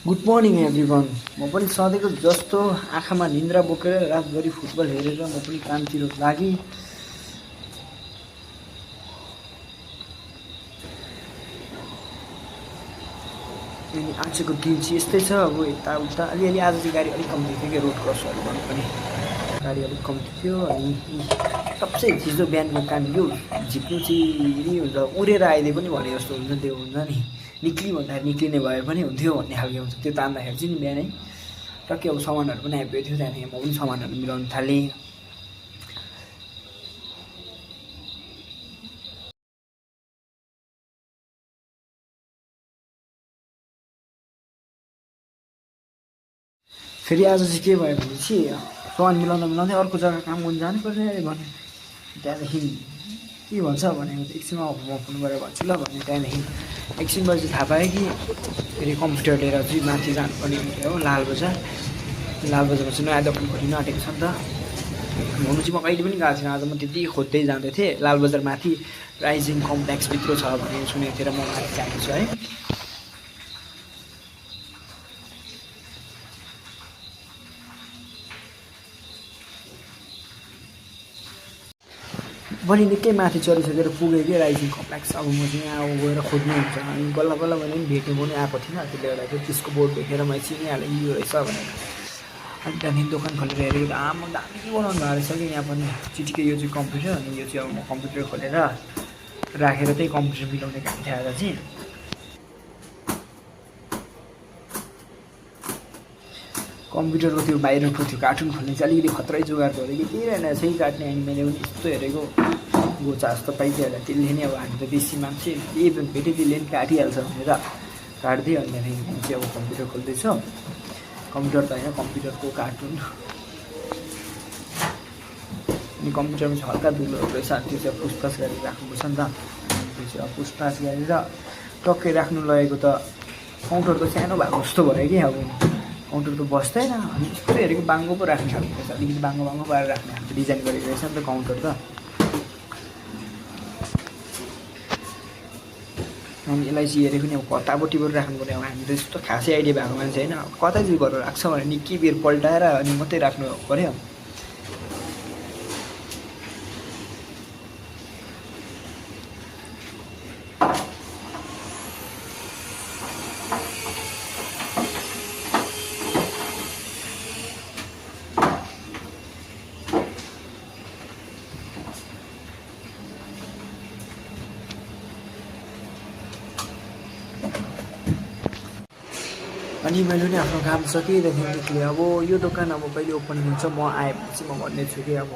Good morning everyone. म पनि सधैँको जस्तो आँखामा निन्द्रा बोकेर रातभरि फुटबल हेरेर म पनि कामतिर लागेँ। अनि आजको दिन चाहिँ यस्तै छ। अब यताउता अलिअलि आज चाहिँ गाडी अलिक कम्ती थियो कि रोड क्रसहरू गर्नु पनि गाडी अलिक कम्ती थियो। अनि सबसे चिसो बिहानको काम यो झिक्नु चाहिँ नि हुन्छ, उडेर आइदिए पनि भने जस्तो हुन्छ। त्यो हुन्छ नि निक्ली भन्दाखेरि निक्लिने भए पनि हुन्थ्यो भन्ने खालको हुन्छ। त्यो तान्दाखेरि चाहिँ नि बिहानै टक्कै अब सामानहरू पनि आइपुगेको थियो। त्यहाँदेखि म पनि सामानहरू मिलाउनु थालेँ। फेरि आज चाहिँ के भयो भने चाहिँ सामान मिलाउँदा मिलाउँदै अर्को जग्गा काम गर्नु जानुपर्ने अरे भने त्यहाँदेखि के भन्छ भनेको चाहिँ एकछिनमा म फोन गरेर भन्छु ल भने त्यहाँदेखि एकछिनपछि थाहा पाएँ कि फेरि कम्प्युटर लिएर चाहिँ माथि जानुपर्ने हो लालबजार। लालबजारमा चाहिँ नयाँ दोकान खोलिनु आँटेको छ नि त। हुनु चाहिँ म कहिले पनि गएको थिइनँ। आज म त्यति खोज्दै जाँदै थिएँ। लालबजार माथि राइजिङ कम्प्लेक्सभित्र छ भने सुनेको थिएँ र म माथि जाएको छु है। भोलि निकै माथि चढिसकेर पुगेँ कि राइजिङ कम्प्लेक्स। अब म चाहिँ यहाँ गएर खोज्नु हुन्छ। अनि बल्ल बल्ल भने पनि भेट्नु पनि आएको थिइनँ। त्यसले गर्दाखेरि त्यसको बोर्ड देखेर मैले चिनिहालेँ यो रहेछ भनेर। अनि त्यहाँदेखि दोकान खोलेर हेरेको त आमा दामी बनाउनु भएको रहेछ कि यहाँ पनि चिटिकै। यो चाहिँ कम्प्युटर अनि यो चाहिँ अब म कम्प्युटर खोलेर राखेर त्यही कम्प्युटर मिलाउने काम थियो आज चाहिँ। कम्प्युटरको त्यो बाहिरको त्यो कार्टुन खोल्ने चाहिँ अलिकति खत्रै जोगाड गरेँ कि त्यही रहेन सही काट्ने। अनि मैले पनि यस्तो हेरेको गोचा जस्तो पाइदिइहाल्यो। त्यसले नै अब हामी त बेसी मान्छे यही भेट्यो त्यसले पनि काटिहाल्छ भनेर काट्दै। अनि त्यहाँदेखि चाहिँ अब कम्प्युटर खोल्दैछ। कम्प्युटर त होइन कम्प्युटरको कार्टुन। अनि कम्प्युटरमा चाहिँ हल्का धुलोहरू रहेछ। त्यो चाहिँ पुछपाछ गरेर राख्नुपर्छ नि त। त्यो चाहिँ अब पुछपाछ गरेर टक्कै राख्नु लगेको त काउन्टर त सानो भएको जस्तो भयो कि अब काउन्टर त बस्दैन। अनि यस्तो हेरेको बाङ्गो पो राख्ने खालको रहेछ। अलिकति बाङ्गो बाङ्गो पारेर राख्ने खालको डिजाइन गरेको रहेछ नि त काउन्टर त। अनि यसलाई चाहिँ हेरेको नि अब कतापट्टिबाट राख्नुपर्ने। अब हामी त यस्तो खासै आइडिया भएको मान्छे होइन। कतै चाहिँ गरेर राख्छ भने निकै बेर पल्टाएर अनि मात्रै राख्नु पऱ्यो। अनि मैले पनि आफ्नो काम सकिँदाखेरि निक्लेँ। अब यो दोकान अब कहिले ओपनिङ हुन्छ म आएपछि म भन्ने छु कि अब